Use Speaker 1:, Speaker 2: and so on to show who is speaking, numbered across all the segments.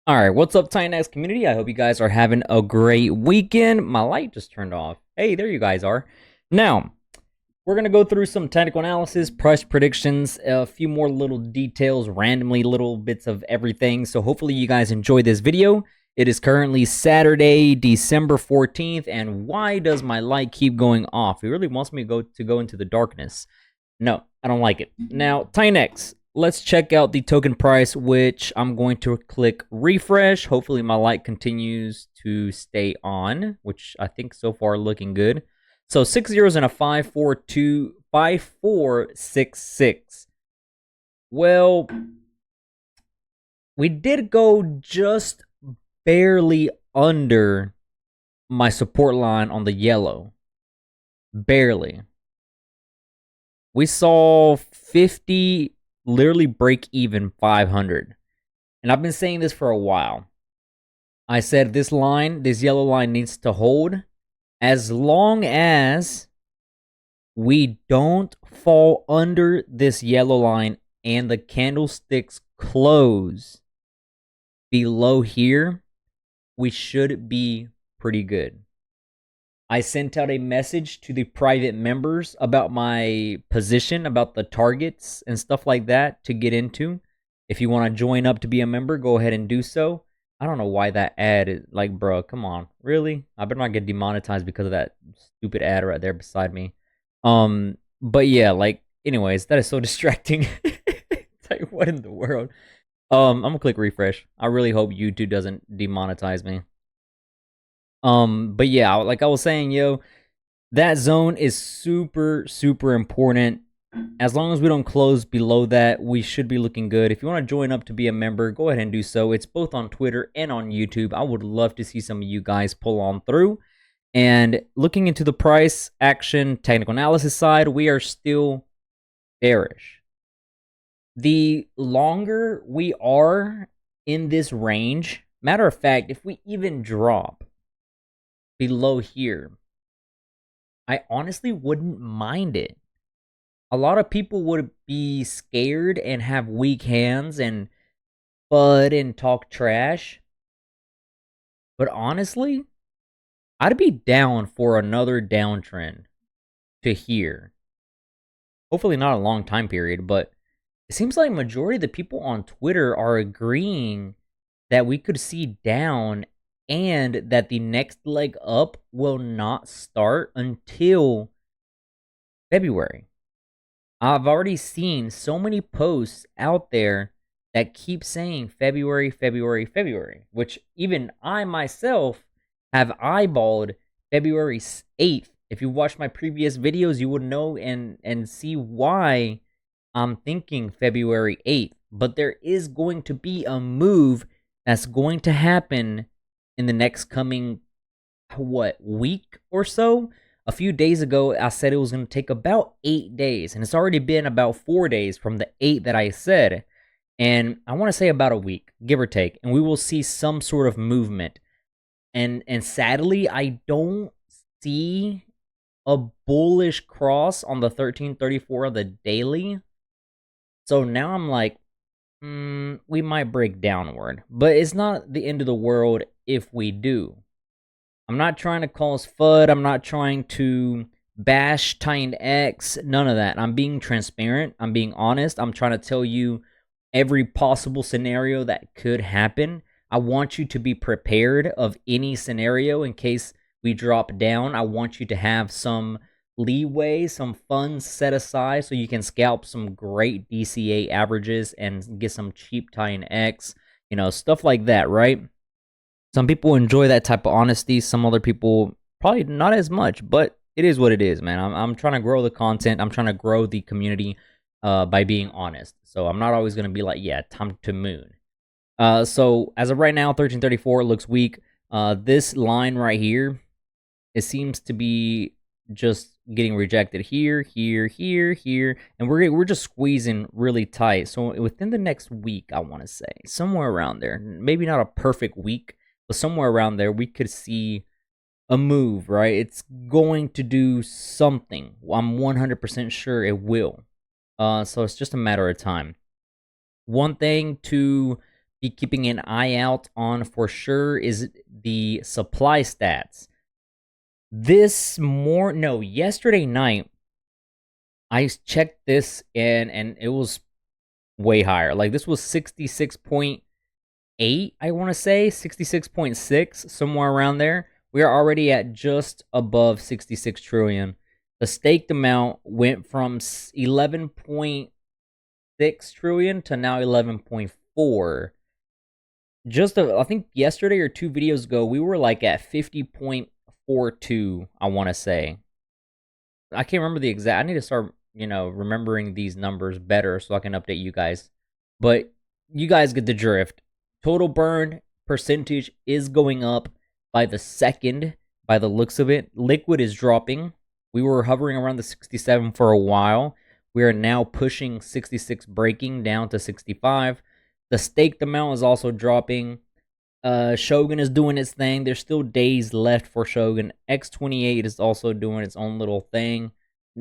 Speaker 1: All right, what's up, Titanx community? I hope you guys are having a great weekend. My light just turned off. Hey, there you guys are. Now, we're going to go through some technical analysis, price predictions, a few more little details, randomly little bits of everything. So hopefully you guys enjoy this video. It is currently Saturday, December 14th, and why does my light keep going off? It really wants me to go into the darkness. No, I don't like it. Now, Titanx, let's check out the token price, which I'm going to click refresh. Hopefully my light continues to stay on, which I think so far looking good. So 6 zeros and a 542 5466. Well, we did go just barely under my support line on the yellow. Barely. We saw 50 literally break even 500. And I've been saying this for a while. I said this line, this yellow line needs to hold as long as we don't fall under this yellow line and the candlesticks close below here, we should be pretty good. I sent out a message to the private members about my position, about the targets and stuff like that to get into. If you want to join up to be a member, go ahead and do so. I don't know why that ad is like, bro, come on. Really? I better not get demonetized because of that stupid ad right there beside me. But yeah, like, anyways, that is so distracting. It's like, what in the world? I'm gonna click refresh. I really hope YouTube doesn't demonetize me. But yeah, like I was saying, yo, that zone is super, super important. As long as we don't close below that, we should be looking good. If you want to join up to be a member, go ahead and do so. It's both on Twitter and on YouTube. I would love to see some of you guys pull on through. And looking into the price action technical analysis side, we are still bearish. The longer we are in this range, matter of fact, if we even drop below here, I honestly wouldn't mind it. A lot of people would be scared and have weak hands and bud and talk trash. But honestly, I'd be down for another downtrend to here. Hopefully not a long time period, but it seems like majority of the people on Twitter are agreeing that we could see down and that the next leg up will not start until February. I've already seen so many posts out there that keep saying February, February, February, which even I myself have eyeballed February 8th. If you watched my previous videos, you would know and see why I'm thinking February 8th. But there is going to be a move that's going to happen in the next coming, week or so. A few days ago, I said it was going to take about 8 days, and it's already been about 4 days from the 8 that I said. And I want to say about a week, give or take, and we will see some sort of movement. And sadly, I don't see a bullish cross on the 1334 of the daily. So now I'm like, we might break downward, but it's not the end of the world if we do. I'm not trying to cause FUD. I'm not trying to bash Titanx. None of that. I'm being transparent. I'm being honest. I'm trying to tell you every possible scenario that could happen. I want you to be prepared of any scenario in case we drop down. I want you to have some leeway, some funds set aside so you can scalp some great DCA averages and get some cheap Titanx, stuff like that, right? Some people enjoy that type of honesty. Some other people probably not as much, but it is what it is, man. I'm trying to grow the content. I'm trying to grow the community by being honest. So I'm not always going to be like, yeah, time to moon. So as of right now, 1334 looks weak. This line right here, it seems to be just getting rejected here, here, here, here, and we're just squeezing really tight. So within the next week, I want to say somewhere around there, maybe not a perfect week, but somewhere around there, we could see a move, right? It's going to do something. I'm 100% sure it will. So it's just a matter of time. One thing to be keeping an eye out on for sure is the supply stats. Yesterday night, I checked this and it was way higher. Like this was 66.8, I want to say, 66.6, somewhere around there. We are already at just above 66 trillion. The staked amount went from 11.6 trillion to now 11.4. I think yesterday or 2 videos ago, we were like at 50.42, I want to say. I can't remember the exact. I need to start, remembering these numbers better so I can update you guys. But you guys get the drift. Total burn percentage is going up by the second, by the looks of it. Liquid is dropping. We were hovering around the 67 for a while. We are now pushing 66, breaking down to 65. The staked amount is also dropping. Shogun is doing its thing. There's still days left for Shogun. X28 is also doing its own little thing.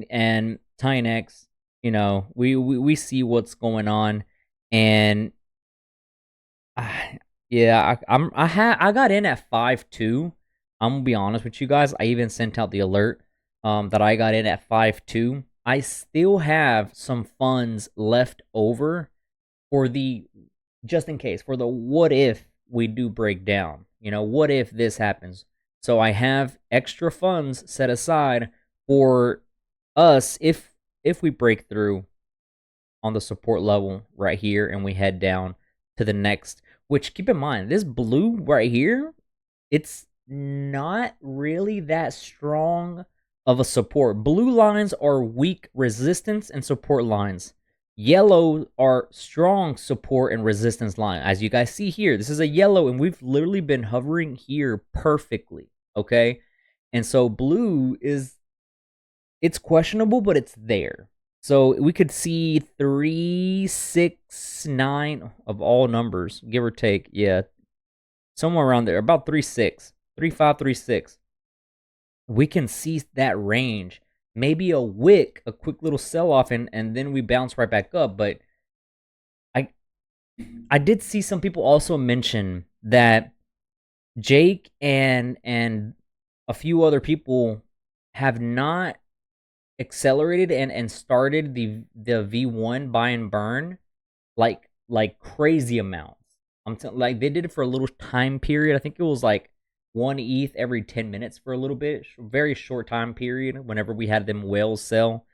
Speaker 1: And Titanx, we see what's going on. And I got in at 5.2. I'm gonna be honest with you guys. I even sent out the alert that I got in at 5.2. I still have some funds left over for the, just in case, for the what if we do break down. What if this happens? So I have extra funds set aside for us if we break through on the support level right here and we head down to the next. Which, keep in mind, this blue right here, it's not really that strong of a support. Blue lines are weak resistance and support lines. Yellow are strong support and resistance line. As you guys see here, this is a yellow, and we've literally been hovering here perfectly, okay? And so blue it's questionable, but it's there. So we could see 3, 6, 9 of all numbers, give or take. Yeah, somewhere around there, about 3, 6, 3, 5, 3, 6. We can see that range. Maybe a quick little sell-off, and then we bounce right back up. But I did see some people also mention that Jake and a few other people have not accelerated and started the V1 buy and burn like crazy amounts. Like they did it for a little time period. I think it was like 1 ETH every 10 minutes for a little bit, very short time period. Whenever we had them whales sell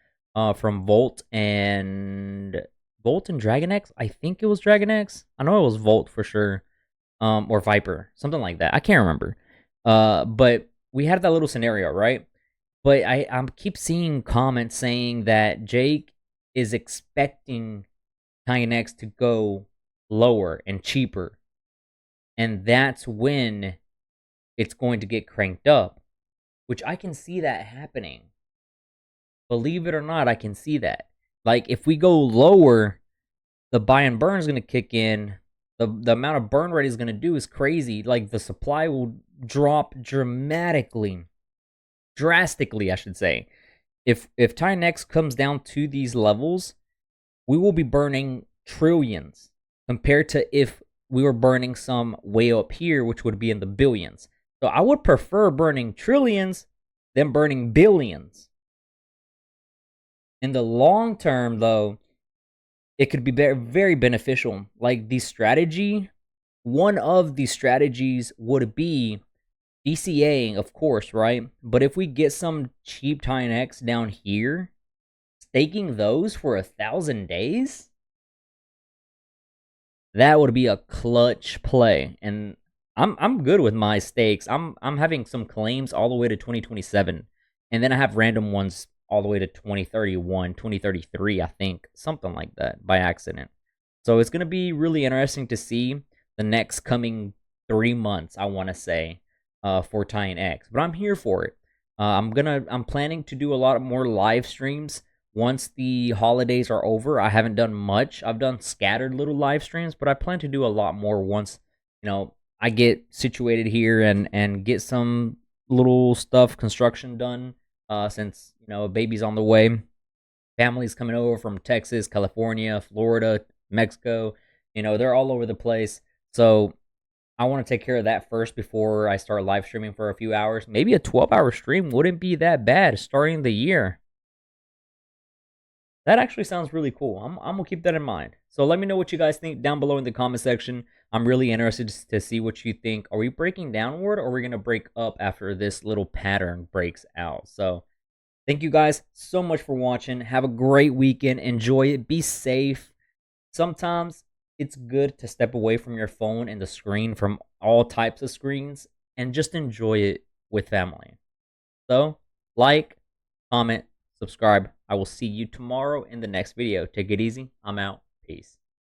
Speaker 1: from Volt and Dragonex, I think it was Dragonex. I know it was Volt for sure, or Viper, something like that. I can't remember. But we had that little scenario, right? But I keep seeing comments saying that Jake is expecting Titanx to go lower and cheaper, and that's when it's going to get cranked up, which I can see that happening. Believe it or not, I can see that. Like, if we go lower, the buy and burn is going to kick in. The amount of burn rate is going to do is crazy. Like, the supply will drop drastically, I should say. If Titanx comes down to these levels, we will be burning trillions compared to if we were burning some way up here, which would be in the billions. So I would prefer burning trillions than burning billions. In the long term, though, it could be very, very beneficial. Like the strategy, one of the strategies would be DCAing, of course, right? But if we get some cheap Titanx down here, staking those for 1,000 days, that would be a clutch play. And I'm good with my stakes. I'm having some claims all the way to 2027, and then I have random ones all the way to 2031, 2033, I think, something like that by accident. So it's gonna be really interesting to see the next coming 3 months, I want to say, for Titanx. But I'm here for it. I'm planning to do a lot more live streams once the holidays are over. I haven't done much. I've done scattered little live streams, but I plan to do a lot more once, I get situated here and get some little stuff, construction done, since, a baby's on the way. Family's coming over from Texas, California, Florida, Mexico. They're all over the place. So I want to take care of that first before I start live streaming for a few hours. Maybe a 12-hour stream wouldn't be that bad starting the year. That actually sounds really cool. I'm gonna keep that in mind. So let me know what you guys think down below in the comment section. I'm really interested to see what you think. Are we breaking downward, or are we gonna break up after this little pattern breaks out? So thank you guys so much for watching. Have a great weekend. Enjoy it. Be safe. Sometimes it's good to step away from your phone and the screen, from all types of screens, and just enjoy it with family. So, like, comment, subscribe. I will see you tomorrow in the next video. Take it easy. I'm out. Peace.